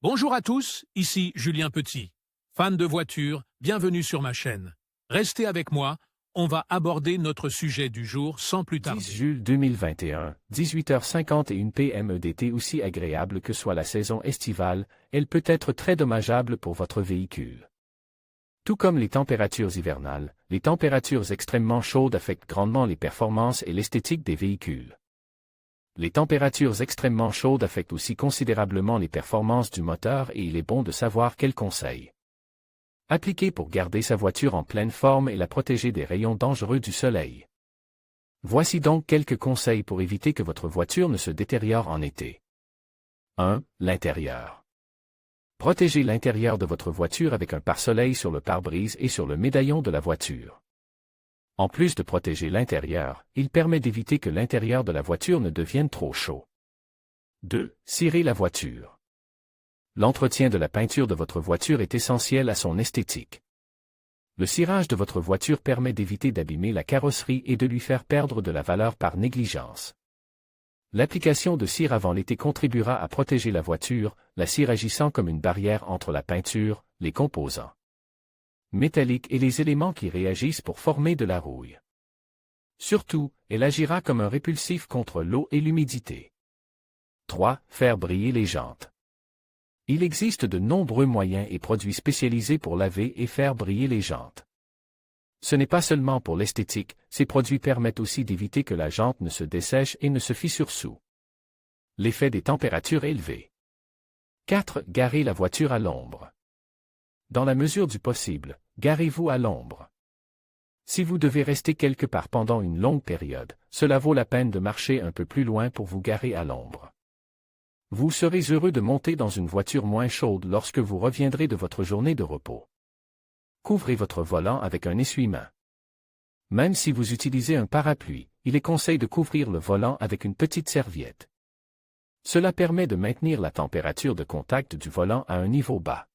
Bonjour à tous, ici Julien Petit. Fan de voitures, bienvenue sur ma chaîne. Restez avec moi, on va aborder notre sujet du jour sans plus tarder. 10 juillet 2021, 18h51 p.m. d'été. Aussi agréable que soit la saison estivale, elle peut être très dommageable pour votre véhicule. Tout comme les températures hivernales, les températures extrêmement chaudes affectent grandement les performances et l'esthétique des véhicules. Les températures extrêmement chaudes affectent aussi considérablement les performances du moteur et il est bon de savoir quels conseils appliquer pour garder sa voiture en pleine forme et la protéger des rayons dangereux du soleil. Voici donc quelques conseils pour éviter que votre voiture ne se détériore en été. 1. L'intérieur. Protégez l'intérieur de votre voiture avec un pare-soleil sur le pare-brise et sur le médaillon de la voiture. En plus de protéger l'intérieur, il permet d'éviter que l'intérieur de la voiture ne devienne trop chaud. 2. Cirez la voiture. L'entretien de la peinture de votre voiture est essentiel à son esthétique. Le cirage de votre voiture permet d'éviter d'abîmer la carrosserie et de lui faire perdre de la valeur par négligence. L'application de cire avant l'été contribuera à protéger la voiture, la cire agissant comme une barrière entre la peinture, les composants métalliques et les éléments qui réagissent pour former de la rouille. Surtout, elle agira comme un répulsif contre l'eau et l'humidité. 3. Faire briller les jantes. Il existe de nombreux moyens et produits spécialisés pour laver et faire briller les jantes. Ce n'est pas seulement pour l'esthétique, ces produits permettent aussi d'éviter que la jante ne se dessèche et ne se fissure sous l'effet des températures élevées. 4. Garer la voiture à l'ombre. Dans la mesure du possible, garez-vous à l'ombre. Si vous devez rester quelque part pendant une longue période, cela vaut la peine de marcher un peu plus loin pour vous garer à l'ombre. Vous serez heureux de monter dans une voiture moins chaude lorsque vous reviendrez de votre journée de repos. Couvrez votre volant avec un essuie-main. Même si vous utilisez un parapluie, il est conseillé de couvrir le volant avec une petite serviette. Cela permet de maintenir la température de contact du volant à un niveau bas.